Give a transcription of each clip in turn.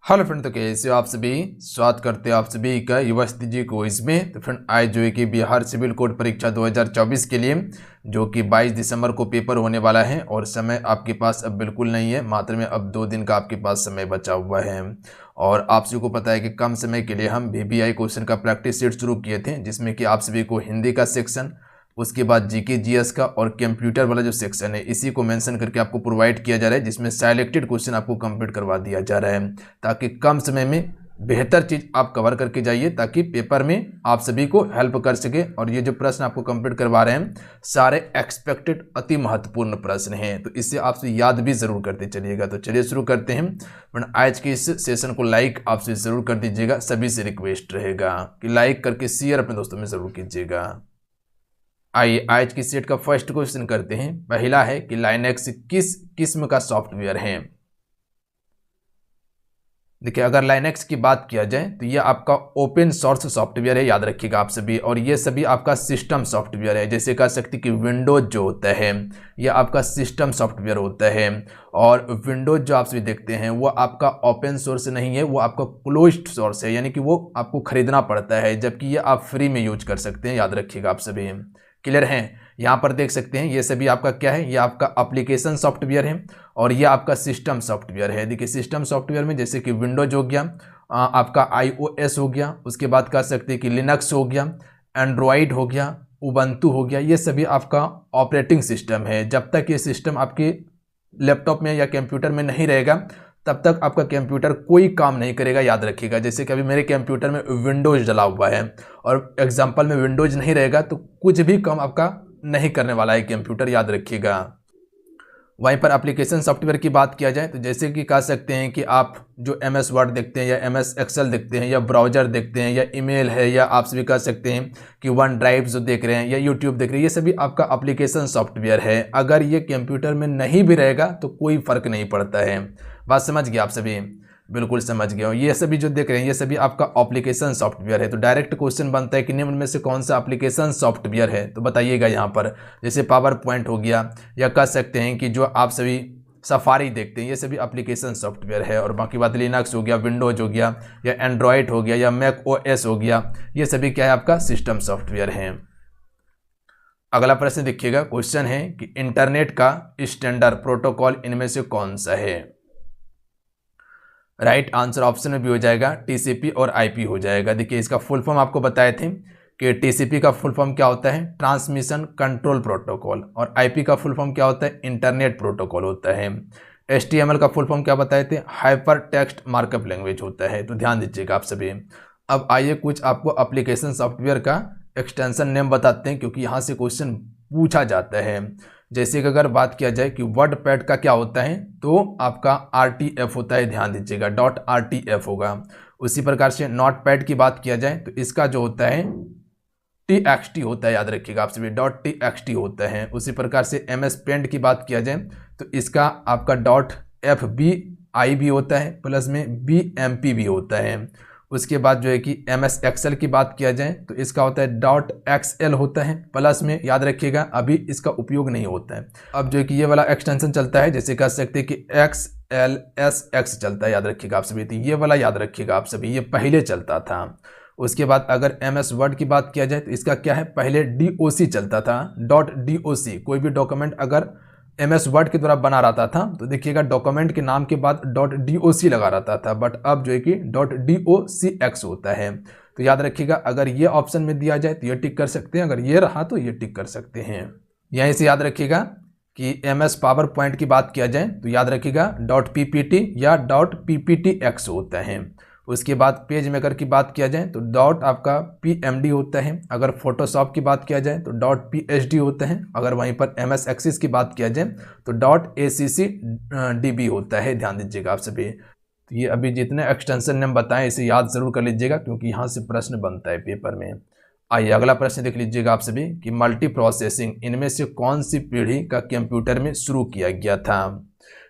Hello friend, तो कैसे हो आप सभी। स्वागत करते हैं आप सभी का युवस्थी जी को इसमें। तो फ्रेंड आज जो है कि बिहार सिविल कोड परीक्षा 2024 के लिए जो कि 22 दिसंबर को पेपर होने वाला है और समय आपके पास अब बिल्कुल नहीं है, मात्र में अब 2 दिन का आपके पास समय बचा हुआ है। और आप सभी को पता है कि कम समय के लिए हम VBI क्वेश्चन का प्रैक्टिस सेट शुरू किए थे, जिसमें कि आप सभी को हिंदी का सेक्शन, उसके बाद जीके जीएस का और कंप्यूटर वाला जो सेक्शन है इसी को मेंशन करके आपको प्रोवाइड किया जा रहा है, जिसमें सिलेक्टेड क्वेश्चन आपको कंप्लीट करवा दिया जा रहा है ताकि कम समय में बेहतर चीज़ आप कवर करके जाइए, ताकि पेपर में आप सभी को हेल्प कर सके। और ये जो प्रश्न आपको कंप्लीट करवा रहे हैं सारे एक्सपेक्टेड अति महत्वपूर्ण प्रश्न हैं, तो इससे आपसे याद भी ज़रूर करते चलिएगा। तो चलिए शुरू करते हैं। वरना आज के इस सेशन को लाइक आपसे ज़रूर कर दीजिएगा, सभी से रिक्वेस्ट रहेगा कि लाइक करके शेयर अपने दोस्तों में ज़रूर कीजिएगा। आइए आज की सेट का फर्स्ट क्वेश्चन करते हैं। पहला है कि लाइनेक्स किस किस्म का सॉफ्टवेयर है। देखिए, अगर लाइनेक्स की बात किया जाए तो ये आपका ओपन सोर्स सॉफ्टवेयर है, याद रखिएगा आप सभी। और ये सभी आपका सिस्टम सॉफ्टवेयर है, जैसे कह सकते कि विंडोज जो होता है ये आपका सिस्टम सॉफ्टवेयर होता है। और विंडोज जो आप सभी देखते हैं वो आपका ओपन सोर्स नहीं है, वो आपका क्लोज्ड सोर्स है, यानी कि वो आपको खरीदना पड़ता है, जबकि ये आप फ्री में यूज कर सकते हैं, याद रखिएगा आप सभी। क्लियर हैं। यहाँ पर देख सकते हैं ये सभी आपका क्या है, ये आपका एप्लीकेशन सॉफ्टवेयर है और ये आपका सिस्टम सॉफ्टवेयर है। देखिए, सिस्टम सॉफ्टवेयर में जैसे कि विंडोज हो गया, आपका iOS हो गया, उसके बाद कह सकते हैं कि लिनक्स हो गया, एंड्रॉयड हो गया, उबंटू हो गया, ये सभी आपका ऑपरेटिंग सिस्टम है। जब तक ये सिस्टम आपके लैपटॉप में या कंप्यूटर में नहीं रहेगा तब तक आपका कंप्यूटर कोई काम नहीं करेगा, याद रखिएगा। जैसे कि अभी मेरे कंप्यूटर में विंडोज डला हुआ है और एग्जांपल में विंडोज नहीं रहेगा तो कुछ भी काम आपका नहीं करने वाला है कंप्यूटर, याद रखिएगा। वहीं पर एप्लीकेशन सॉफ्टवेयर की बात किया जाए तो जैसे कि कह सकते हैं कि आप जो MS वर्ड देखते हैं या MS एक्सेल देखते हैं या ब्राउज़र देखते हैं या ईमेल है, या आप सभी कह सकते हैं कि वन ड्राइव जो देख रहे हैं या यूट्यूब देख रहे हैं, ये सभी आपका एप्लीकेशन सॉफ्टवेयर है। अगर ये कंप्यूटर में नहीं भी रहेगा तो कोई फ़र्क नहीं पड़ता है। बात समझ गए आप सभी? बिल्कुल समझ गए हो। ये सभी जो देख रहे हैं ये सभी आपका एप्लीकेशन सॉफ्टवेयर है। तो डायरेक्ट क्वेश्चन बनता है कि निम्न में से कौन सा एप्लीकेशन सॉफ्टवेयर है, तो बताइएगा यहाँ पर। जैसे पावर पॉइंट हो गया, या कह सकते हैं कि जो आप सभी सफारी देखते हैं ये सभी एप्लीकेशन सॉफ्टवेयर है। और बाकी बात लिनक्स हो गया, विंडोज हो गया, या एंड्रॉयड हो गया, या मैक OS हो गया, ये सभी क्या है आपका सिस्टम सॉफ्टवेयर है। अगला प्रश्न देखिएगा। क्वेश्चन है कि इंटरनेट का स्टैंडर्ड प्रोटोकॉल इनमें से कौन सा है। राइट आंसर ऑप्शन में भी हो जाएगा TCP और IP हो जाएगा। देखिए, इसका फुल फॉर्म आपको बताए थे कि TCP का फुल फॉर्म क्या होता है, ट्रांसमिशन कंट्रोल प्रोटोकॉल, और IP का फुल फॉर्म क्या होता है, इंटरनेट प्रोटोकॉल होता है। HTML का फुल फॉर्म क्या बताए थे, हाइपर टेक्स्ट मार्कअप लैंग्वेज होता है। तो ध्यान दीजिएगा आप सभी। अब आइए कुछ आपको एप्लीकेशन सॉफ्टवेयर का एक्सटेंशन नेम बताते हैं, क्योंकि यहाँ से क्वेश्चन पूछा जाता है। जैसे कि अगर बात किया जाए कि वर्ड पैड का क्या होता है, तो आपका RTF होता है, ध्यान दीजिएगा, .RTF होगा। उसी प्रकार से नोट पैड की बात किया जाए तो इसका जो होता है TXT होता है, याद रखिएगा आप सभी, .TXT होता है। उसी प्रकार से MS पेंट की बात किया जाए तो इसका आपका .FBI भी होता है, प्लस में BMP भी होता है। उसके बाद जो है कि MS एक्सेल की बात किया जाए तो इसका होता है .XL होता है, प्लस में, याद रखिएगा, अभी इसका उपयोग नहीं होता है। अब जो है कि ये वाला एक्सटेंशन चलता है, जैसे कह सकते हैं कि XLSX चलता है, याद रखिएगा आप सभी। तो ये वाला याद रखिएगा आप सभी, ये पहले चलता था। उसके बाद अगर MS वर्ड की बात किया जाए तो इसका क्या है, पहले DOC चलता था, .DOC। कोई भी डॉक्यूमेंट अगर MS वर्ड के द्वारा बना रहता था तो देखिएगा डॉक्यूमेंट के नाम के बाद .DOC लगा रहता था, बट अब जो है कि .DOCX होता है। तो याद रखिएगा, अगर ये ऑप्शन में दिया जाए तो ये टिक कर सकते हैं, अगर ये रहा तो ये टिक कर सकते हैं। यहीं से याद रखिएगा कि MS पावर पॉइंट की बात किया जाए तो याद रखिएगा .PPT या .PPTX होता है। उसके बाद पेज मेकर की बात किया जाए तो आपका PMD होता है। अगर फोटोशॉप की बात किया जाए तो .PSD होता है। अगर वहीं पर MS एक्सिस की बात किया जाए तो .ACCDB होता है, ध्यान दीजिएगा आप सभी। तो ये अभी जितने एक्सटेंशन नेम बताएं इसे याद जरूर कर लीजिएगा, क्योंकि यहाँ से प्रश्न बनता है पेपर में। आइए अगला प्रश्न देख लीजिएगा आप सभी कि मल्टी प्रोसेसिंग इनमें से कौन सी पीढ़ी का कंप्यूटर में शुरू किया गया था।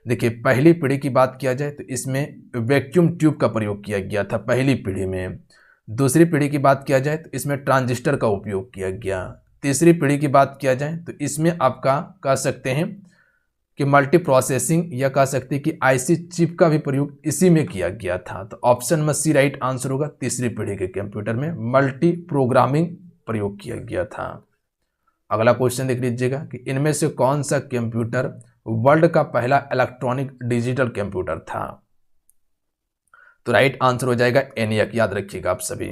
देखिए, पहली पीढ़ी की बात किया जाए तो इसमें वैक्यूम ट्यूब का प्रयोग किया गया था पहली पीढ़ी में। दूसरी पीढ़ी की बात किया जाए तो इसमें ट्रांजिस्टर का उपयोग किया गया। तीसरी पीढ़ी की बात किया जाए तो इसमें आपका कह सकते हैं कि मल्टी प्रोसेसिंग या कह सकते हैं कि आईसी चिप का भी प्रयोग इसी में किया गया था। तो ऑप्शन में सी राइट आंसर होगा। तीसरी पीढ़ी के कंप्यूटर में मल्टी प्रोग्रामिंग प्रयोग किया गया था। अगला क्वेश्चन देख लीजिएगा कि इनमें से कौन सा कंप्यूटर वर्ल्ड का पहला इलेक्ट्रॉनिक डिजिटल कंप्यूटर था। तो राइट आंसर हो जाएगा ENIAC, याद रखिएगा आप सभी।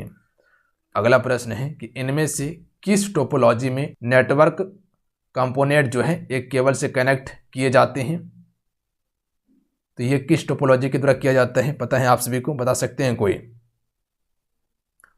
अगला प्रश्न है कि इनमें से किस टोपोलॉजी में नेटवर्क कंपोनेंट जो है एक केबल से कनेक्ट किए जाते हैं। तो ये किस टोपोलॉजी के द्वारा किया जाता है, पता है आप सभी को, बता सकते हैं कोई?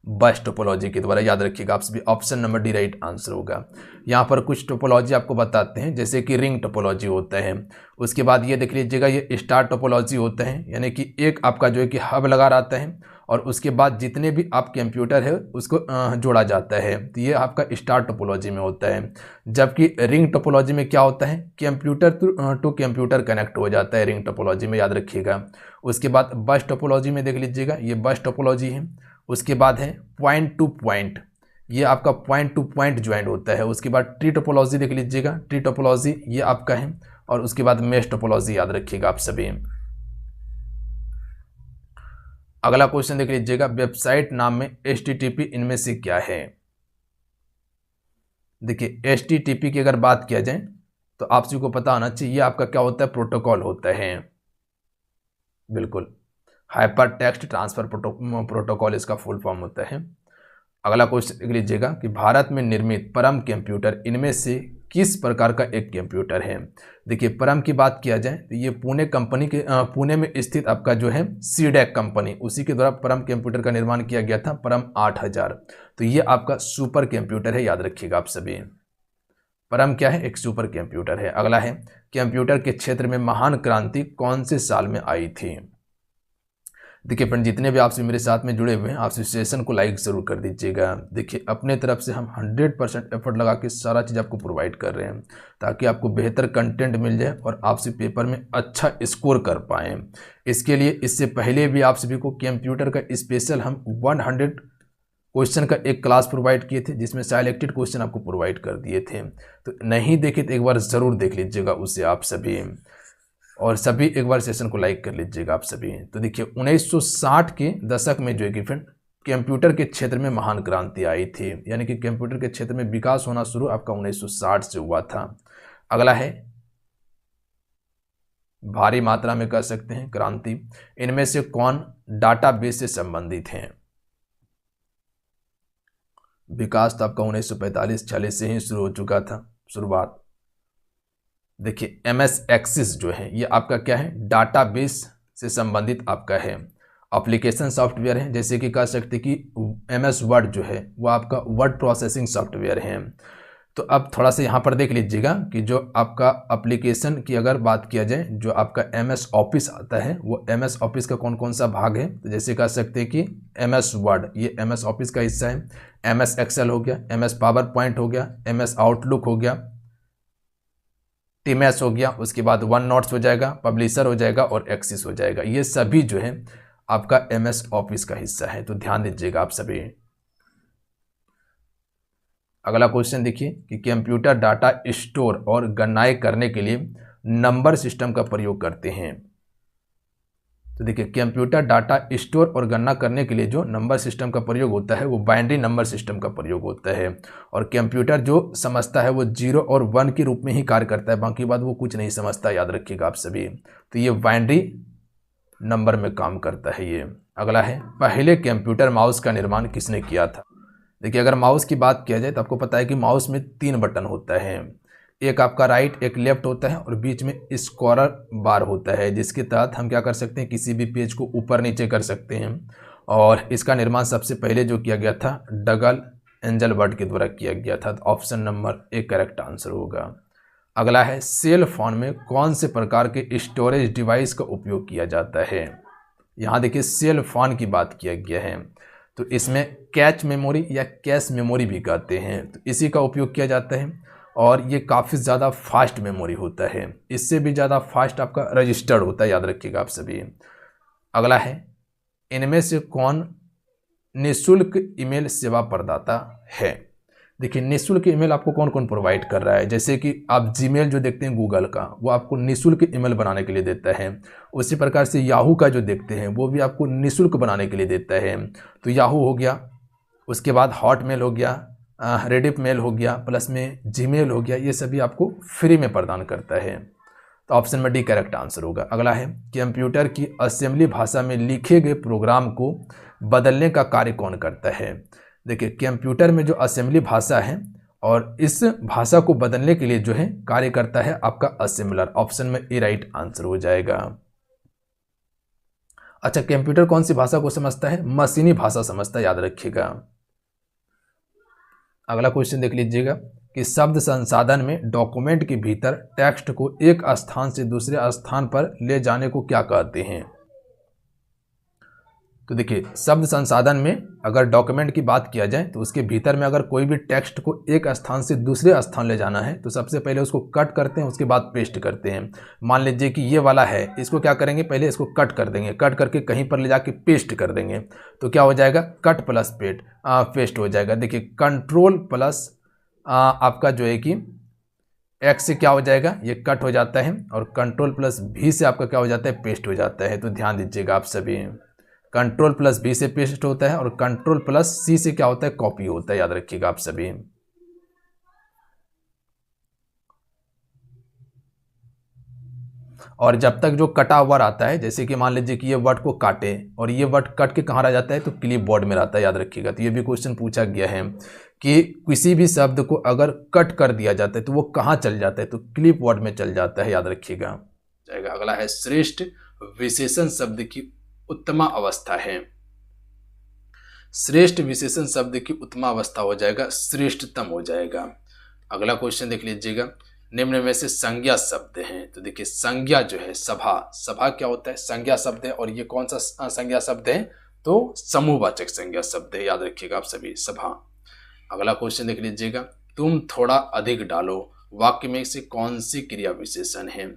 बस टोपोलॉजी के द्वारा, याद रखिएगा आप सभी। Option number D right answer होगा। यहाँ पर कुछ टोपोलॉजी आपको बताते हैं, जैसे कि रिंग टोपोलॉजी होता है। उसके बाद ये देख लीजिएगा, ये स्टार टोपोलॉजी होता है, यानी कि एक आपका जो है कि हब लगा रहता है और उसके बाद जितने भी आप कंप्यूटर है उसको जोड़ा जाता है। तो ये आपका स्टार टोपोलॉजी में होता है। जबकि रिंग टोपोलॉजी में क्या होता है, कंप्यूटर टू कंप्यूटर कनेक्ट हो जाता है रिंग टोपोलॉजी में, याद रखिएगा। उसके बाद बस टोपोलॉजी में देख लीजिएगा, ये बस टोपोलॉजी है। उसके बाद है पॉइंट टू पॉइंट, ये आपका पॉइंट टू पॉइंट ज्वाइंट होता है। उसके बाद ट्री टोपोलॉजी देख लीजिएगा, ट्री टोपोलॉजी ये आपका है। और उसके बाद मेश टोपोलॉजी, याद रखिएगा आप सभी। अगला क्वेश्चन देख लीजिएगा, वेबसाइट नाम में HTTP इनमें से क्या है। देखिए HTTP की अगर बात किया जाए तो आप सभी को पता होना चाहिए, ये आपका क्या होता है, प्रोटोकॉल होता है। बिल्कुल, हाइपर टेक्स्ट ट्रांसफर प्रोटोकॉल इसका फुल फॉर्म होता है। अगला क्वेश्चन देख लीजिएगा कि भारत में निर्मित परम कंप्यूटर इनमें से किस प्रकार का एक कंप्यूटर है। देखिए परम की बात किया जाए तो ये पुणे कंपनी के पुणे में स्थित आपका जो है सीडेक कंपनी, उसी के द्वारा परम कंप्यूटर का निर्माण किया गया था, परम 8000। तो ये आपका सुपर कंप्यूटर है, याद रखिएगा आप सभी। परम क्या है, एक सुपर कंप्यूटर है। अगला है, कंप्यूटर के क्षेत्र में महान क्रांति कौन से साल में आई थी। देखिए फ्रेंड, जितने भी आपसे मेरे साथ में जुड़े हुए हैं, आप सेशन को लाइक ज़रूर कर दीजिएगा। देखिए अपने तरफ से हम 100% एफर्ट लगा के सारा चीज़ आपको प्रोवाइड कर रहे हैं, ताकि आपको बेहतर कंटेंट मिल जाए और आपसे पेपर में अच्छा स्कोर कर पाएँ। इसके लिए इससे पहले भी आप सभी को कंप्यूटर का स्पेशल हम 100 क्वेश्चन का एक क्लास प्रोवाइड किए थे, जिसमें सिलेक्टेड क्वेश्चन आपको प्रोवाइड कर दिए थे। तो नहीं देखे तो एक बार ज़रूर देख लीजिएगा उसे आप सभी, और सभी एक बार सेशन को लाइक कर लीजिएगा आप सभी। तो देखिए 1960 के दशक में जो है कि फ्रेंड कंप्यूटर के क्षेत्र में महान क्रांति आई थी, यानी कि कंप्यूटर के क्षेत्र में विकास होना शुरू आपका 1960 से हुआ था। अगला है, भारी मात्रा में कह सकते हैं क्रांति, इनमें से कौन डाटाबेस से संबंधित हैं। विकास तो आपका 1945-46 से ही शुरू हो चुका था शुरुआत। देखिए MS एक्सिस जो है ये आपका क्या है, डाटाबेस से संबंधित आपका है। एप्लीकेशन सॉफ्टवेयर है, जैसे कि कह सकते कि MS वर्ड जो है वो आपका वर्ड प्रोसेसिंग सॉफ्टवेयर है। तो अब थोड़ा सा यहाँ पर देख लीजिएगा कि जो आपका एप्लीकेशन की अगर बात किया जाए, जो आपका MS ऑफिस आता है वो MS ऑफिस का कौन कौन सा भाग है। तो जैसे कह सकते हैं कि MS वर्ड ये MS ऑफिस का हिस्सा है, MS एक्सेल हो गया, MS पावर पॉइंट हो गया, MS आउटलुक हो गया, टीमएस हो गया, उसके बाद वन नोट्स हो जाएगा, पब्लिशर हो जाएगा और एक्सिस हो जाएगा। ये सभी जो है आपका MS ऑफिस का हिस्सा है, तो ध्यान दीजिएगा आप सभी। अगला क्वेश्चन देखिए कि कंप्यूटर डाटा स्टोर और गणनाएं करने के लिए नंबर सिस्टम का प्रयोग करते हैं। तो देखिए कंप्यूटर डाटा स्टोर और गणना करने के लिए जो नंबर सिस्टम का प्रयोग होता है वो बाइनरी नंबर सिस्टम का प्रयोग होता है। और कंप्यूटर जो समझता है वो 0 और 1 के रूप में ही कार्य करता है, बाकी बात वो कुछ नहीं समझता, याद रखिएगा आप सभी। तो ये बाइनरी नंबर में काम करता है ये। अगला है, पहले कंप्यूटर माउस का निर्माण किसने किया था। देखिए अगर माउस की बात किया जाए तो आपको पता है कि माउस में 3 बटन होता है, एक आपका राइट एक लेफ्ट होता है और बीच में स्क्रॉलर बार होता है, जिसके तहत हम क्या कर सकते हैं, किसी भी पेज को ऊपर नीचे कर सकते हैं। और इसका निर्माण सबसे पहले जो किया गया था डगल एंजलबर्ट के द्वारा किया गया था। तो option number A correct answer होगा। अगला है, सेल फोन में कौन से प्रकार के स्टोरेज डिवाइस का उपयोग किया जाता है। यहाँ देखिए सेल फोन की बात किया गया है, तो इसमें कैच मेमोरी या कैश मेमोरी भी कहते हैं, तो इसी का उपयोग किया जाता है। और ये काफ़ी ज़्यादा फास्ट मेमोरी होता है, इससे भी ज़्यादा फास्ट आपका रजिस्टर्ड होता है, याद रखिएगा आप सभी। अगला है, इनमें से कौन निःशुल्क ईमेल सेवा प्रदाता है। देखिए निःशुल्क ईमेल आपको कौन कौन प्रोवाइड कर रहा है, जैसे कि आप जीमेल जो देखते हैं गूगल का, वो आपको निःशुल्क ईमेल बनाने के लिए देता है। उसी प्रकार से याहू का जो देखते हैं वो भी आपको निःशुल्क बनाने के लिए देता है। तो याहू हो गया, उसके बाद हॉटमेल हो गया, रेडिफ मेल हो गया, प्लस में जीमेल हो गया, ये सभी आपको फ्री में प्रदान करता है। तो ऑप्शन में डी करेक्ट आंसर होगा। अगला है कंप्यूटर की असेंबली भाषा में लिखे गए प्रोग्राम को बदलने का कार्य कौन करता है। देखिए कंप्यूटर में जो असेंबली भाषा है और इस भाषा को बदलने के लिए जो है कार्य करता है आपका असेंबलर। ऑप्शन में ए राइट आंसर हो जाएगा। अच्छा, कंप्यूटर कौन सी भाषा को समझता है, मशीनी भाषा समझता है, याद रखिएगा। अगला क्वेश्चन देख लीजिएगा कि शब्द संसाधन में डॉक्यूमेंट के भीतर टेक्स्ट को एक स्थान से दूसरे स्थान पर ले जाने को क्या कहते हैं। तो देखिए शब्द संसाधन में अगर डॉक्यूमेंट की बात किया जाए तो उसके भीतर में अगर कोई भी टेक्स्ट को एक स्थान से दूसरे स्थान ले जाना है तो सबसे पहले उसको कट करते हैं, उसके बाद पेस्ट करते हैं। मान लीजिए कि ये वाला है, इसको क्या करेंगे, पहले इसको कट कर देंगे, कट करके कहीं पर ले जाके पेस्ट कर देंगे, तो क्या हो जाएगा, कट प्लस पेस्ट हो जाएगा। देखिए कंट्रोल प्लस आपका जो है कि एक्स से क्या हो जाएगा, ये कट हो जाता है, और कंट्रोल प्लस भी से आपका क्या हो जाता है, पेस्ट हो जाता है। तो ध्यान दीजिएगा आप सभी, कंट्रोल प्लस बी से पेस्ट होता है और कंट्रोल प्लस सी से क्या होता है, कॉपी होता है, याद रखिएगा आप सभी। और जब तक जो कटा हुआ रहता है, जैसे कि मान लीजिए कि ये वर्ड को काटे और ये वर्ड कट के कहाँ रह जाता है, तो क्लिप बोर्ड में रहता है, याद रखिएगा। तो ये भी क्वेश्चन पूछा गया है कि किसी भी शब्द को अगर कट कर दिया जाता है तो वो कहाँ चल जाता है, तो क्लिप बोर्ड में चल जाता है, याद रखिएगा। जाएगा। अगला है श्रेष्ठ विशेषण शब्द की उत्तम अवस्था है। श्रेष्ठ विशेषण शब्द की उत्तम अवस्था हो जाएगा श्रेष्ठतम हो जाएगा। अगला क्वेश्चन देख लीजिएगा, निम्न में से संज्ञा शब्द हैं। तो देखिए संज्ञा जो है सभा, सभा क्या होता है, संज्ञा शब्द है, और ये कौन सा संज्ञा शब्द है, तो समूहवाचक संज्ञा शब्द है, याद रखिएगा आप सभी, सभा। अगला क्वेश्चन देख लीजिएगा, तुम थोड़ा अधिक डालो, वाक्य में से कौन सी क्रिया विशेषण है।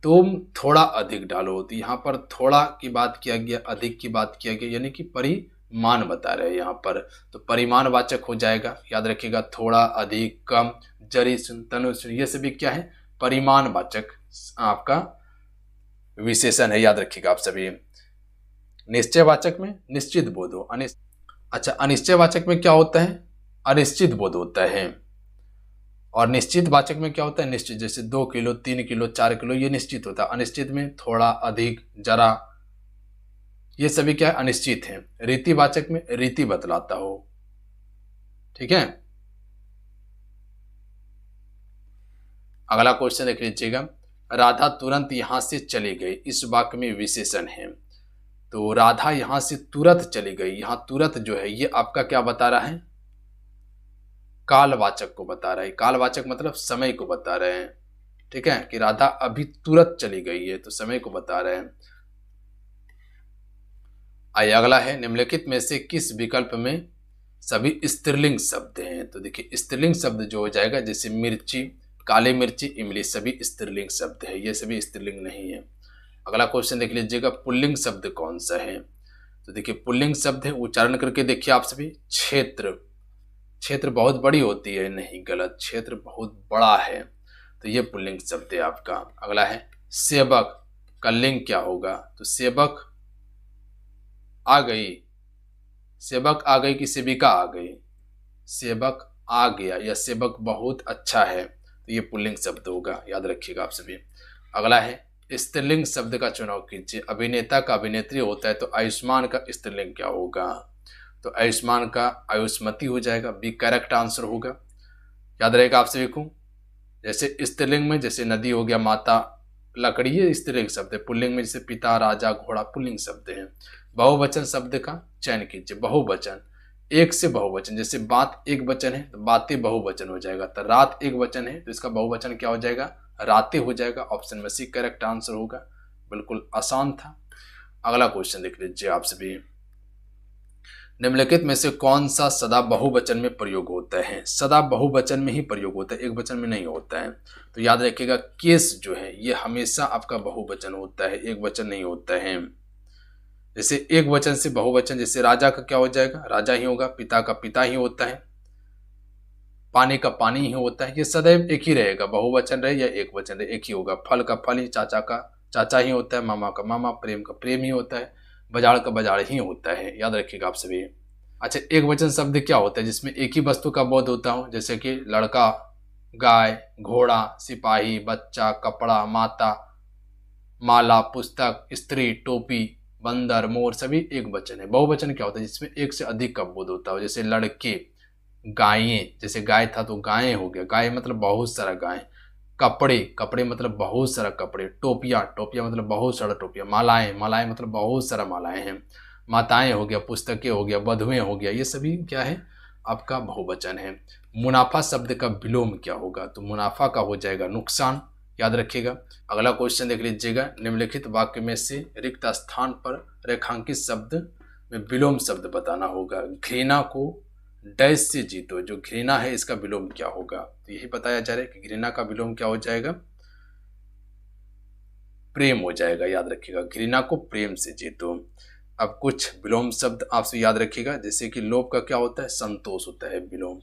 तुम थोड़ा अधिक डालो, तो यहाँ पर थोड़ा की बात किया गया, अधिक की बात किया गया, यानी कि परिमाण बता रहे हैं यहाँ पर, तो परिमाणवाचक हो जाएगा, याद रखिएगा। थोड़ा, अधिक, कम, जरी सुन, तनु सुन, ये सभी क्या है, परिमाणवाचक आपका विशेषण है, याद रखिएगा आप सभी। निश्चयवाचक में निश्चित बोध हो, अच्छा अनिश्चयवाचक में क्या होता है, अनिश्चित बोध होता है, और निश्चित वाचक में क्या होता है, निश्चित, जैसे 2 किलो, 3 किलो, 4 किलो, ये निश्चित होता है। अनिश्चित में थोड़ा, अधिक, जरा, ये सभी क्या है, अनिश्चित है। रीतिवाचक में रीति बतलाता हो, ठीक है। अगला क्वेश्चन देख लीजिएगा, राधा तुरंत यहां से चली गई, इस वाक्य में विशेषण है। तो राधा यहां से तुरंत चली गई, यहां तुरंत जो है ये आपका क्या बता रहा है, कालवाचक को बता रहा है। कालवाचक मतलब समय को बता रहे हैं, ठीक है, कि राधा अभी तुरंत चली गई है, तो समय को बता रहे हैं। आइए अगला है, निम्नलिखित में से किस विकल्प में सभी स्त्रीलिंग शब्द हैं। तो देखिए स्त्रीलिंग शब्द जो हो जाएगा, जैसे मिर्ची, काली मिर्ची, इमली, सभी स्त्रीलिंग शब्द है, ये सभी स्त्रीलिंग नहीं है। अगला क्वेश्चन देख लीजिएगा, पुल्लिंग शब्द कौन सा है। तो देखिए पुल्लिंग शब्द है, उच्चारण करके देखिए आप सभी, क्षेत्र, क्षेत्र बहुत बड़ी होती है, नहीं गलत, क्षेत्र बहुत बड़ा है, तो ये पुल्लिंग शब्द है आपका। अगला है सेवक, का लिंग क्या होगा, तो सेवक आ गई, सेवक आ गई कि सेविका आ गई, सेवक आ गया, या सेवक बहुत अच्छा है, तो ये पुल्लिंग शब्द होगा, याद रखिएगा आप सभी। अगला है स्त्रीलिंग शब्द का चुनाव कीजिए। अभिनेता का अभिनेत्री होता है, तो आयुष्मान का स्त्रीलिंग क्या होगा, तो आयुष्मान का आयुष्मती हो जाएगा, बी करेक्ट आंसर होगा, याद रहेगा आप सभी को। जैसे स्त्रीलिंग में जैसे नदी हो गया, माता, लकड़ी, ये स्त्रीलिंग शब्द है। पुल्लिंग में जैसे पिता, राजा, घोड़ा, पुल्लिंग शब्द है। बहुवचन शब्द का चयन कीजिए। बहुवचन, एक से बहुवचन, जैसे बात एक वचन है तो बातें बहुवचन हो जाएगा, तो रात एक वचन है तो इसका बहुवचन क्या हो जाएगा, रातें हो जाएगा। ऑप्शन में सी करेक्ट आंसर होगा, बिल्कुल आसान था। अगला क्वेश्चन देख लीजिए आप सभी, निम्नलिखित में से कौन सा सदा बहुवचन में प्रयोग होता है। सदा बहुवचन में ही प्रयोग होता है, एक वचन में नहीं होता है। तो याद रखिएगा केस जो है ये हमेशा आपका बहुवचन होता है, एक वचन नहीं होता है। जैसे एक वचन से बहुवचन, जैसे राजा का क्या हो जाएगा, राजा ही होगा, पिता का पिता ही होता है, पानी का पानी ही होता है, ये सदैव एक ही रहेगा, बहुवचन रहे या एक वचन रहे एक ही होगा। फल का फल ही चाचा का चाचा ही होता है, मामा का मामा, प्रेम का प्रेम ही होता है, बाजार का बाजार ही होता है, याद रखिएगा आप सभी। अच्छा, एक वचन शब्द क्या होता है जिसमें एक ही वस्तु का बोध होता हो, जैसे कि लड़का, गाय, घोड़ा, सिपाही, बच्चा, कपड़ा, माता, माला, पुस्तक, स्त्री, टोपी, बंदर, मोर, सभी एक वचन है। बहुवचन क्या होता है जिसमें एक से अधिक का बोध होता हो, जैसे लड़के, गायें, जैसे गाय था तो गायें हो गया, गाय मतलब बहुत सारा गाय, कपड़े, कपड़े मतलब बहुत सारा कपड़े, टोपियाँ, टोपियाँ मतलब बहुत सारा टोपियाँ, मालाएं, मालाएं मतलब बहुत सारा मालाएं हैं, माताएं हो गया, पुस्तकें हो गया, वधुएं हो गया, ये सभी क्या है आपका बहुवचन है। मुनाफा शब्द का विलोम क्या होगा, तो मुनाफा का हो जाएगा नुकसान, याद रखिएगा। अगला क्वेश्चन देख लीजिएगा, निम्नलिखित वाक्य में से रिक्त स्थान पर रेखांकित शब्द में विलोम शब्द बताना होगा। घृणा को डैश से जीतो, जो घृणा है इसका विलोम क्या होगा, तो यही बताया जा रहा है कि घृणा का विलोम क्या हो जाएगा, प्रेम हो जाएगा, याद रखिएगा। घृणा को प्रेम से जीतो। अब कुछ विलोम शब्द आपसे याद रखिएगा, जैसे कि लोभ का क्या होता है, संतोष होता है विलोम,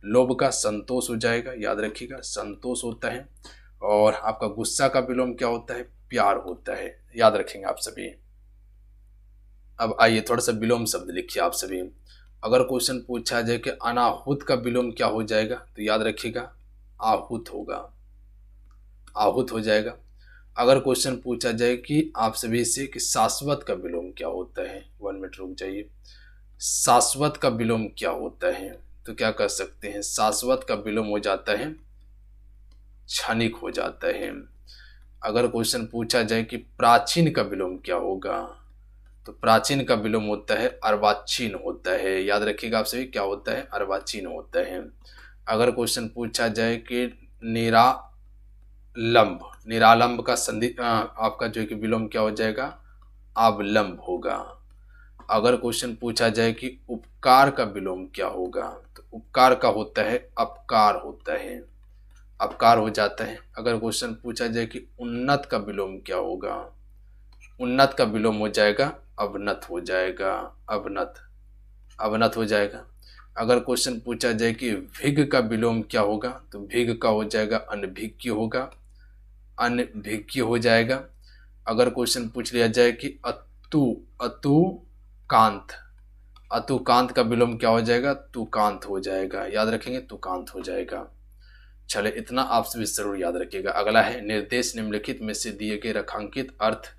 लोभ का संतोष हो जाएगा, याद रखिएगा, संतोष होता है। और आपका गुस्सा का विलोम क्या होता है, प्यार होता है, याद रखेंगे आप सभी। अब आइए थोड़ा सा विलोम शब्द लिखिए आप सभी। अगर क्वेश्चन पूछा जाए कि अनाहुत का विलोम क्या हो जाएगा, तो याद रखिएगा आहूत होगा, आहूत हो जाएगा। अगर क्वेश्चन पूछा जाए कि आप सभी से कि शाश्वत का विलोम क्या होता है, 1 मिनट रुक जाइए, शाश्वत का विलोम क्या होता है, तो क्या कर सकते हैं, शाश्वत का विलोम हो जाता है क्षणिक हो जाता है। अगर क्वेश्चन पूछा जाए कि प्राचीन का विलोम क्या होगा, तो प्राचीन का विलोम होता है अर्वाचीन होता है, याद रखिएगा आप सभी क्या होता है, अर्वाचीन होता है। अगर क्वेश्चन पूछा जाए कि निरालंब, निरालंब का संधि आपका जो है कि विलोम क्या हो जाएगा, अवलंब होगा। अगर क्वेश्चन पूछा जाए कि उपकार का विलोम क्या होगा, तो उपकार का होता है अपकार होता है, अपकार हो जाता है। अगर क्वेश्चन पूछा जाए कि उन्नत का विलोम क्या होगा, उन्नत का विलोम हो जाएगा अवनत हो जाएगा, अवनत, अवनत हो जाएगा। अगर क्वेश्चन पूछा जाए कि भिग का विलोम क्या होगा, तो भिग का हो जाएगा अनभिज्ञ होगा, अनभिज्ञ हो जाएगा। अगर क्वेश्चन पूछ लिया जाए कि अतु, अतुकांत, अतुकांत का विलोम क्या हो जाएगा, तुकांत हो जाएगा, याद रखेंगे तुकांत हो जाएगा। चले इतना आप सभी जरूर याद रखिएगा। अगला है निर्देश निम्नलिखित में से दिए गए रेखांकित अर्थ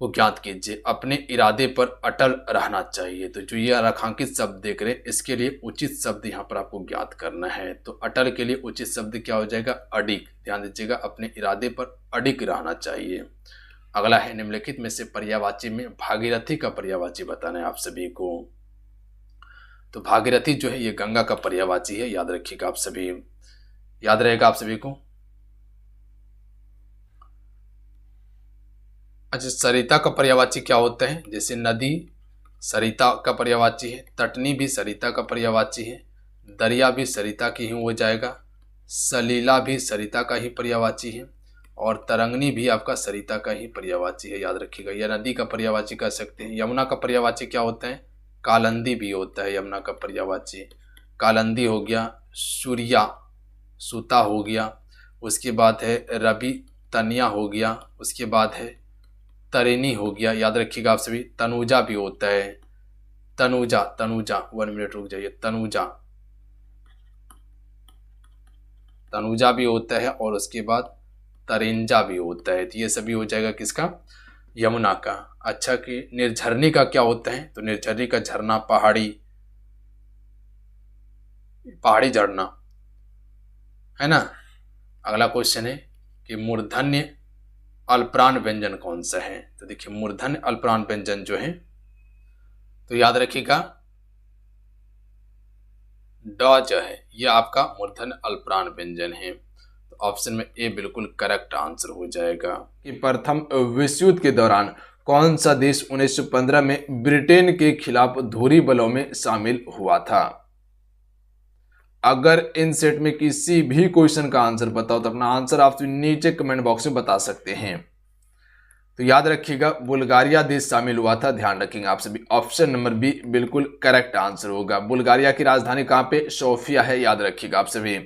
को ज्ञात कीजिए। अपने इरादे पर अटल रहना चाहिए, तो जो ये रेखांकित शब्द देख रहे हैं इसके लिए उचित शब्द यहाँ पर आपको ज्ञात करना है। तो अटल के लिए उचित शब्द क्या हो जाएगा, अडिग, ध्यान दीजिएगा, अपने इरादे पर अडिग रहना चाहिए। अगला है निम्नलिखित में से पर्यायवाची में भागीरथी का पर्यायवाची बताना है आप सभी को। तो भागीरथी जो है ये गंगा का पर्यायवाची है, याद रखिएगा आप सभी, याद रहेगा आप सभी को। अच्छा, सरिता का पर्यायवाची क्या होता है, जैसे नदी सरिता का पर्यायवाची है, तटनी भी सरिता का पर्यायवाची है, दरिया भी सरिता की ही हो जाएगा, सलीला भी सरिता का ही पर्यायवाची है, और तरंगनी भी आपका सरिता का ही पर्यायवाची है, याद रखिएगा। यह नदी का पर्यायवाची कह सकते हैं। यमुना का पर्यायवाची क्या होता है, कालंदी भी होता है यमुना का पर्यायवाची, कालंदी हो गया, सूर्या सूता हो गया, उसके बाद है रवि तनिया हो गया, उसके बाद है तरिनी हो गया, याद रखिएगा आप सभी। तनुजा भी होता है, तनुजा, तनुजा 1 मिनट रुक जाइए, तनुजा, तनुजा भी होता है, और उसके बाद तरिंजा भी होता है। तो ये सभी हो जाएगा किसका, यमुना का। अच्छा, कि निर्झरनी का क्या होता है, तो निर्झरनी का झरना पहाड़ी, पहाड़ी झरना है ना। अगला क्वेश्चन है कि मूर्धन्य अल्पप्राण व्यंजन कौन सा है, तो देखिए मूर्धन्य अल्पप्राण व्यंजन जो है, तो याद रखिएगा ड जो है ये आपका मूर्धन्य अल्पप्राण व्यंजन है। तो ऑप्शन में ए बिल्कुल करेक्ट आंसर हो जाएगा। कि प्रथम विश्व युद्ध के दौरान कौन सा देश 1915 में ब्रिटेन के खिलाफ धुरी बलों में शामिल हुआ था। अगर इन सेट में किसी भी क्वेश्चन का आंसर बताओ तो अपना आंसर आप नीचे कमेंट बॉक्स में बता सकते हैं। तो याद रखिएगा बुल्गारिया देश शामिल हुआ था, ध्यान रखेंगे आप सभी। ऑप्शन नंबर बी बिल्कुल करेक्ट आंसर होगा। बुल्गारिया की राजधानी कहाँ पे? सोफिया है, याद रखिएगा आप सभी,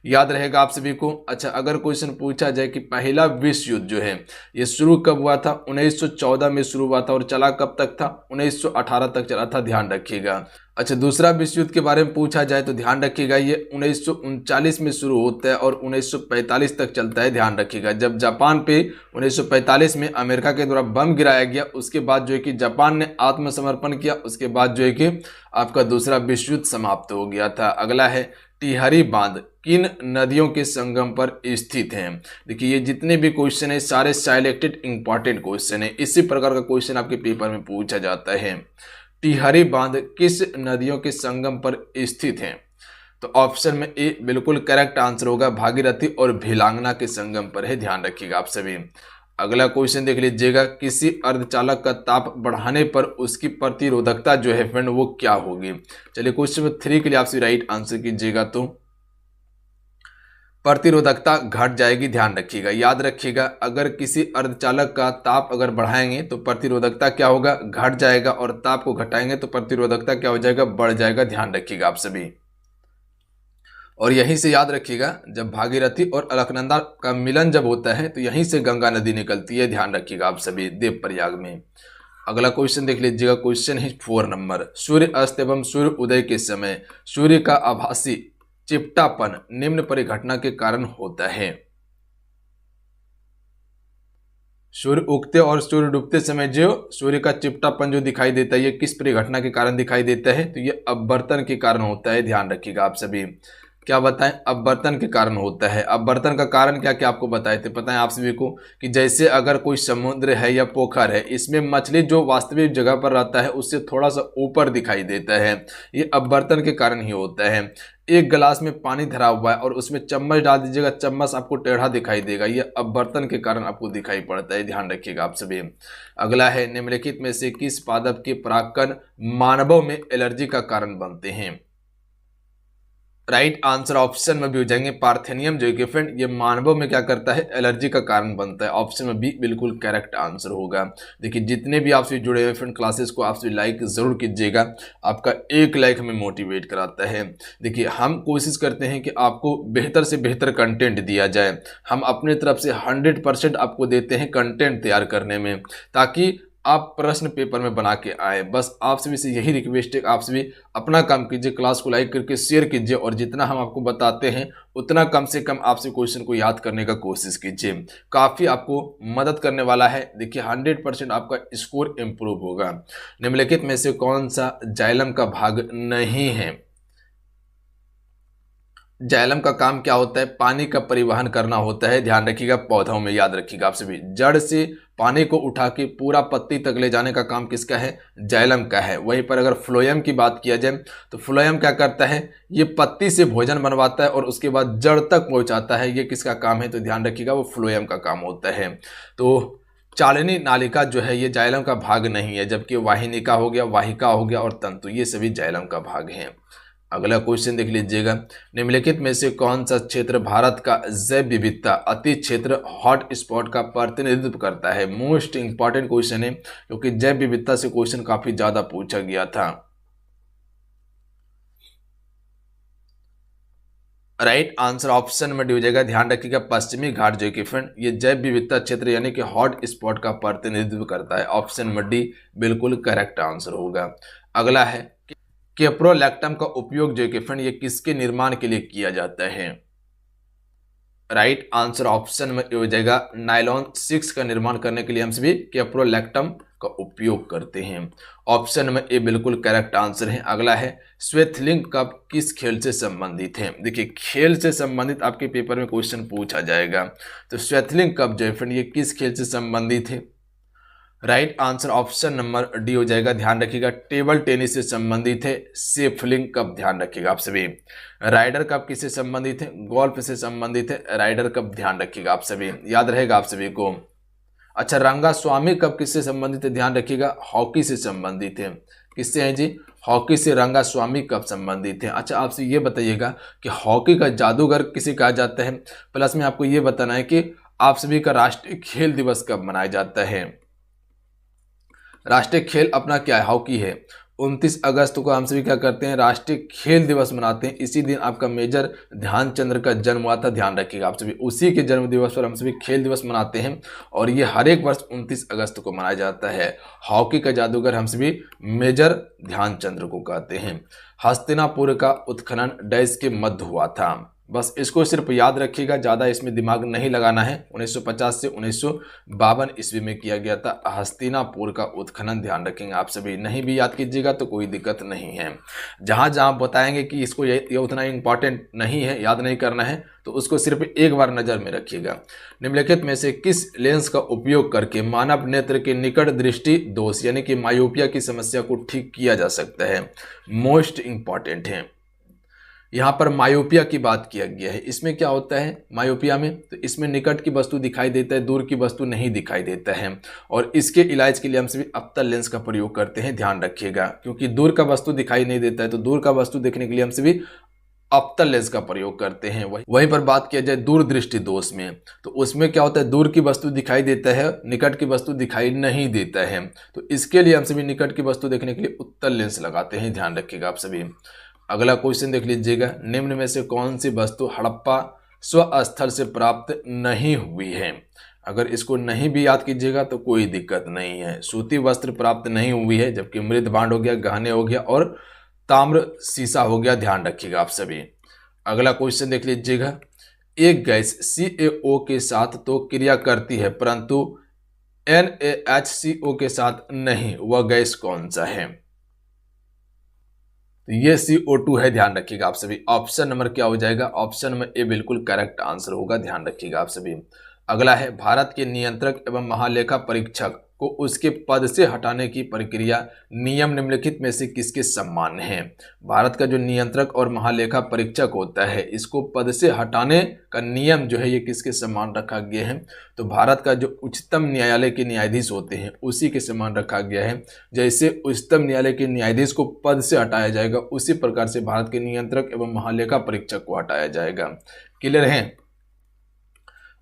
याद रहेगा आप सभी को। अच्छा, अगर क्वेश्चन पूछा जाए कि पहला विश्व युद्ध जो है ये शुरू कब हुआ था? 1914 में शुरू हुआ था और चला कब तक था? 1918 तक चला था, ध्यान रखिएगा। अच्छा, दूसरा विश्व युद्ध के बारे में पूछा जाए तो ध्यान रखिएगा ये 1939 में शुरू होता है और 1945 तक चलता है, ध्यान रखिएगा। जब जापान पे 1945 में अमेरिका के द्वारा बम गिराया गया, उसके बाद जो है कि जापान ने आत्मसमर्पण किया, उसके बाद जो है कि आपका दूसरा विश्व युद्ध समाप्त हो गया था। अगला है टिहरी बांध किन नदियों के संगम पर स्थित है? देखिए ये जितने भी क्वेश्चन है सारे सिलेक्टेड इंपॉर्टेंट क्वेश्चन है, इसी प्रकार का क्वेश्चन आपके पेपर में पूछा जाता है। टिहरी बांध किस नदियों के संगम पर स्थित है? तो ऑप्शन में ए बिल्कुल करेक्ट आंसर होगा, भागीरथी और भिलांगना के संगम पर है, ध्यान रखिएगा आप सभी। अगला क्वेश्चन देख लीजिएगा, किसी अर्धचालक का ताप बढ़ाने पर उसकी प्रतिरोधकता जो है फ्रेंड वो क्या होगी? चलिए क्वेश्चन नंबर 3 के लिए आपसे राइट आंसर कीजिएगा तो प्रतिरोधकता घट जाएगी, ध्यान रखिएगा। याद रखिएगा अगर किसी अर्धचालक का ताप अगर बढ़ाएंगे तो प्रतिरोधकता क्या होगा? घट जाएगा, और ताप को घटाएंगे तो प्रतिरोधकता क्या हो जाएगा? बढ़ जाएगा, ध्यान रखिएगा आप सभी। और यहीं से याद रखिएगा जब भागीरथी और अलकनंदा का मिलन जब होता है तो यहीं से गंगा नदी निकलती है, ध्यान रखिएगा आप सभी, देवप्रयाग में। अगला क्वेश्चन देख लीजिएगा, क्वेश्चन है 4 नंबर, सूर्य अस्त एवं सूर्य उदय के समय सूर्य का आभासी चिपटापन निम्न परिघटना के कारण होता है। सूर्य उगते और सूर्य डूबते समय जो सूर्य का चिपटापन जो दिखाई देता है ये किस परिघटना के कारण दिखाई देता है? तो ये अपवर्तन के कारण होता है, ध्यान रखिएगा आप सभी। क्या बताएं? अपवर्तन के कारण होता है। अपवर्तन का कारण क्या क्या आपको बताए थे, पता है आप सभी को कि जैसे अगर कोई समुद्र है या पोखर है, इसमें मछली जो वास्तविक जगह पर रहता है उससे थोड़ा सा ऊपर दिखाई देता है, ये अपवर्तन के कारण ही होता है। एक गिलास में पानी धरा हुआ है और उसमें चम्मच डाल दीजिएगा, चम्मच आपको टेढ़ा दिखाई देगा, ये अपवर्तन के कारण आपको दिखाई पड़ता है, ध्यान रखिएगा आप सभी। अगला है, निम्नलिखित में से किस पादप के परागकण मानवों में एलर्जी का कारण बनते हैं? राइट आंसर ऑप्शन में भी हो जाएंगे पार्थेनियम जो कि फ्रेंड ये मानवों में क्या करता है? एलर्जी का कारण बनता है। ऑप्शन में बी बिल्कुल करेक्ट आंसर होगा। देखिए जितने भी आपसे जुड़े हुए फ्रेंड क्लासेस को आपसे लाइक जरूर कीजिएगा, आपका एक लाइक हमें मोटिवेट कराता है। देखिए हम कोशिश करते हैं कि आपको बेहतर से बेहतर कंटेंट दिया जाए, हम अपने तरफ से 100% आपको देते हैं कंटेंट तैयार करने में, ताकि आप प्रश्न पेपर में बना के आए। बस आप सभी से यही रिक्वेस्ट है, आप सभी अपना काम कीजिए, क्लास को लाइक करके शेयर कीजिए और जितना हम आपको बताते हैं उतना कम से कम आपसे क्वेश्चन को याद करने का कोशिश कीजिए, काफ़ी आपको मदद करने वाला है। देखिए 100% आपका स्कोर इम्प्रूव होगा। निम्नलिखित में से कौन सा जाइलम का भाग नहीं है? जाइलम का काम क्या होता है? पानी का परिवहन करना होता है, ध्यान रखिएगा पौधों में, याद रखिएगा आप सभी। जड़ से पानी को उठा के पूरा पत्ती तक ले जाने का काम किसका है? जाइलम का है। वहीं पर अगर फ्लोएम की बात किया जाए तो फ्लोएम क्या करता है? ये पत्ती से भोजन बनवाता है और उसके बाद जड़ तक पहुंचाता है, ये किसका काम है? तो ध्यान रखिएगा वो फ्लोएम का काम होता है। तो चालनी नालिका जो है ये जाइलम का भाग नहीं है, जबकि वाहिनिका हो गया, वाहिका हो गया और तंतु ये सभी जाइलम का भाग हैं। अगला क्वेश्चन देख लीजिएगा, निम्नलिखित में से कौन सा क्षेत्र भारत का जैव विविधता अति क्षेत्र हॉट स्पॉट का प्रतिनिधित्व करता है? मोस्ट इंपॉर्टेंट क्वेश्चन है क्योंकि जैव विविधता से क्वेश्चन काफी ज्यादा पूछा गया था। राइट आंसर ऑप्शन में डी हो जाएगा, ध्यान रखिएगा पश्चिमी घाट जो कि फ्रेंड ये जैव विविधता क्षेत्र यानी कि हॉट स्पॉट का प्रतिनिधित्व करता है। ऑप्शन में डी बिल्कुल करेक्ट आंसर होगा। अगला है, कैप्रोलैक्टम का उपयोग जो कि फ्रेंड ये किसके निर्माण के लिए किया जाता है? राइट आंसर ऑप्शन में हो जाएगा नायलॉन 6 का निर्माण करने के लिए हम सभी कैप्रोलैक्टम का उपयोग करते हैं। ऑप्शन में ए बिल्कुल करेक्ट आंसर है। अगला है, श्वेतलिंग कप किस खेल से संबंधित है? देखिए खेल से संबंधित आपके पेपर में क्वेश्चन पूछा जाएगा, तो श्वेतलिंग कप जो है फ्रेंड ये किस खेल से संबंधित है? Right answer option number D हो जाएगा, ध्यान रखिएगा टेबल टेनिस से संबंधित है। सेफलिंग कप ध्यान रखिएगा आप सभी। राइडर कप किससे संबंधित है? गोल्फ से संबंधित है। राइडर कप ध्यान रखिएगा आप सभी, याद रहेगा आप सभी को। अच्छा रंगास्वामी कप किससे संबंधित है? ध्यान रखिएगा हॉकी से संबंधित है। किससे है जी? हॉकी से रंगास्वामी कप संबंधित है। अच्छा आपसे ये बताइएगा कि हॉकी का जादूगर किसे कहा जाता है? प्लस में आपको ये बताना है कि आप सभी का राष्ट्रीय खेल दिवस कब मनाया जाता है? राष्ट्रीय खेल अपना क्या है? हॉकी है। 29 अगस्त को हम सभी क्या करते हैं? राष्ट्रीय खेल दिवस मनाते हैं। इसी दिन आपका मेजर ध्यानचंद्र का जन्म हुआ था, ध्यान रखिएगा आप सभी। उसी के जन्म दिवस पर हम सभी खेल दिवस मनाते हैं और ये हर एक वर्ष 29 अगस्त को मनाया जाता है। हॉकी का जादूगर हम सभी मेजर ध्यानचंद्र को कहते हैं। हस्तिनापुर का उत्खनन डैश के मध्य हुआ था। बस इसको सिर्फ याद रखिएगा, ज़्यादा इसमें दिमाग नहीं लगाना है। 1950 से 1952 ईस्वी में किया गया था हस्तिनापुर का उत्खनन, ध्यान रखेंगे आप सभी। नहीं भी याद कीजिएगा तो कोई दिक्कत नहीं है। जहाँ जहाँ बताएंगे कि इसको ये उतना इंपॉर्टेंट नहीं है, याद नहीं करना है, तो उसको सिर्फ एक बार नज़र में रखिएगा। निम्नलिखित में से किस लेंस का उपयोग करके मानव नेत्र के निकट दृष्टि दोष यानी कि मायोपिया की समस्या को ठीक किया जा सकता है? मोस्ट इंपॉर्टेंट है। यहाँ पर मायोपिया की बात किया गया है। इसमें क्या होता है मायोपिया में? तो इसमें निकट की वस्तु दिखाई देता है, दूर की वस्तु नहीं दिखाई देता है। और इसके इलाज के लिए हम सभी अवतल लेंस का प्रयोग करते हैं, ध्यान रखिएगा। क्योंकि दूर का वस्तु दिखाई नहीं देता है तो दूर का वस्तु देखने के लिए हम सभी अवतल लेंस का प्रयोग करते हैं। वहीं पर बात किया जाए दूरदृष्टि दोष में, तो उसमें क्या होता है? दूर की वस्तु दिखाई देता है, निकट की वस्तु दिखाई नहीं देता है। तो इसके लिए हम सभी निकट की वस्तु देखने के लिए उत्तल लेंस लगाते हैं, ध्यान रखिएगा आप सभी। अगला क्वेश्चन देख लीजिएगा। निम्न में से कौन सी वस्तु हड़प्पा स्वस्थल से प्राप्त नहीं हुई है? अगर इसको नहीं भी याद कीजिएगा तो कोई दिक्कत नहीं है। सूती वस्त्र प्राप्त नहीं हुई है, जबकि मृद भांड हो गया, गहने हो गया और ताम्र शीशा हो गया, ध्यान रखिएगा आप सभी। अगला क्वेश्चन देख लीजिएगा। एक गैस CaO के साथ तो क्रिया करती है परंतु NaHCO के साथ नहीं, वह गैस कौन सा है? तो ये CO2 है, ध्यान रखिएगा आप सभी। ऑप्शन नंबर क्या हो जाएगा? ऑप्शन नंबर ए बिल्कुल करेक्ट आंसर होगा, ध्यान रखिएगा आप सभी। अगला है भारत के नियंत्रक एवं महालेखा परीक्षक को उसके पद से हटाने की प्रक्रिया नियम निम्नलिखित में से किसके सम्मान है? भारत का जो नियंत्रक और महालेखा परीक्षक होता है, इसको पद से हटाने का नियम जो है ये किसके सम्मान रखा गया है? तो भारत का जो उच्चतम न्यायालय के न्यायाधीश होते हैं उसी के सम्मान रखा गया है। जैसे उच्चतम न्यायालय के न्यायाधीश को पद से हटाया जाएगा, उसी प्रकार से भारत के नियंत्रक एवं महालेखा परीक्षक को हटाया जाएगा। क्लियर है?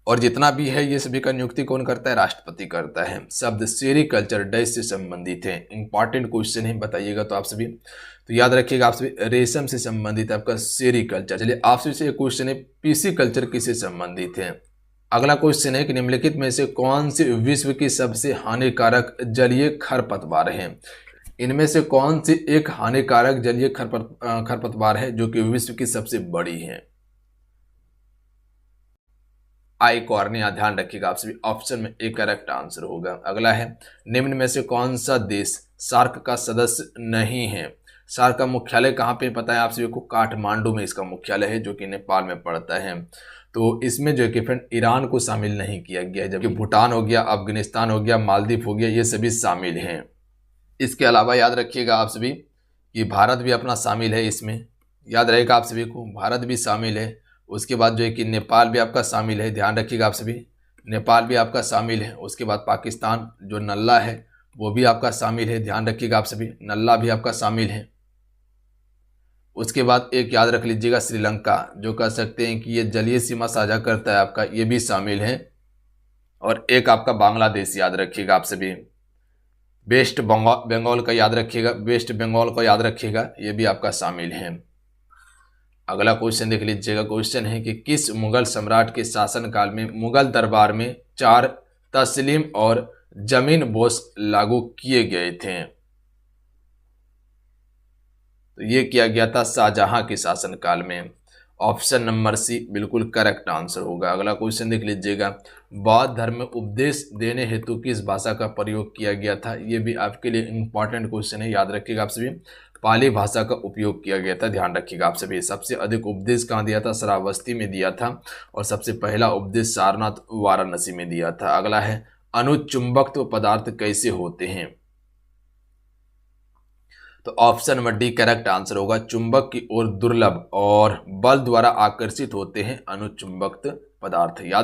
और जितना भी है ये सभी का नियुक्ति कौन करता है? राष्ट्रपति करता है। शब्द सेरिकल्चर डैश से संबंधित है, इंपॉर्टेंट क्वेश्चन है, बताइएगा तो आप सभी। तो याद रखिएगा आप सभी, रेशम से संबंधित है आपका सेरिकल्चर। चलिए आपसे से एक क्वेश्चन है, पीसीकल्चर किससे संबंधित है? अगला क्वेश्चन है कि निम्नलिखित में से कौन सी विश्व की सबसे हानिकारक जलीय खरपतवार है? इनमें से कौन सी एक हानिकारक जलीय खरपतवार है जो कि विश्व की सबसे बड़ी है? आइकॉर्निया, ध्यान रखिएगा आप सभी। ऑप्शन में ए करेक्ट आंसर होगा। अगला है, निम्न में से कौन सा देश सार्क का सदस्य नहीं है? सार्क का मुख्यालय कहाँ पे पता है आप सभी को? काठमांडू में इसका मुख्यालय है, जो कि नेपाल में पड़ता है। तो इसमें जो है कि फ्रेंड ईरान को शामिल नहीं किया गया है, जबकि भूटान हो गया, अफगानिस्तान हो गया, मालदीव हो गया, ये सभी शामिल हैं। इसके अलावा याद रखिएगा आप सभी कि भारत भी अपना शामिल है इसमें, याद रहेगा आप सभी को, भारत भी शामिल है। उसके बाद जो है कि नेपाल भी आपका शामिल है, ध्यान रखिएगा आप सभी, नेपाल भी आपका शामिल है। उसके बाद पाकिस्तान जो नल्ला है वो भी आपका शामिल है, ध्यान रखिएगा आप सभी, नल्ला भी आपका शामिल है। उसके बाद एक याद रख लीजिएगा, श्रीलंका, जो कह सकते हैं कि ये जलीय सीमा साझा करता है आपका, ये भी शामिल है। और एक आपका बांग्लादेश याद रखिएगा आप सभी, वेस्ट बंगाल का याद रखिएगा, वेस्ट बंगाल को याद रखिएगा, ये भी आपका शामिल है। अगला क्वेश्चन देख लीजिएगा। क्वेश्चन है कि किस मुगल सम्राट के शासनकाल में मुगल दरबार में 4 तस्लीम और जमीन बोस लागू किए गए थे? तो ये किया गया था शाहजहां के शासनकाल में। ऑप्शन नंबर सी बिल्कुल करेक्ट आंसर होगा। अगला क्वेश्चन देख लीजिएगा। बौद्ध धर्म में उपदेश देने हेतु किस भाषा का प्रयोग किया गया था? ये भी आपके लिए इंपॉर्टेंट क्वेश्चन है, याद रखिएगा आप सभी। पाली भाषा का उपयोग किया गया था, ध्यान रखिएगा आप सभी। सबसे अधिक उपदेश कहाँ दिया था? श्रावस्ती में दिया था। और सबसे पहला उपदेश सारनाथ वाराणसी में दिया था। अगला है, अनुचुंबकत्व पदार्थ कैसे होते हैं? तो option number D correct answer होगा। चुंबक की ओर दुर्लभ और बल द्वारा आकर्षित होते हैं अनुचुंबकत्व पदार्थ, याद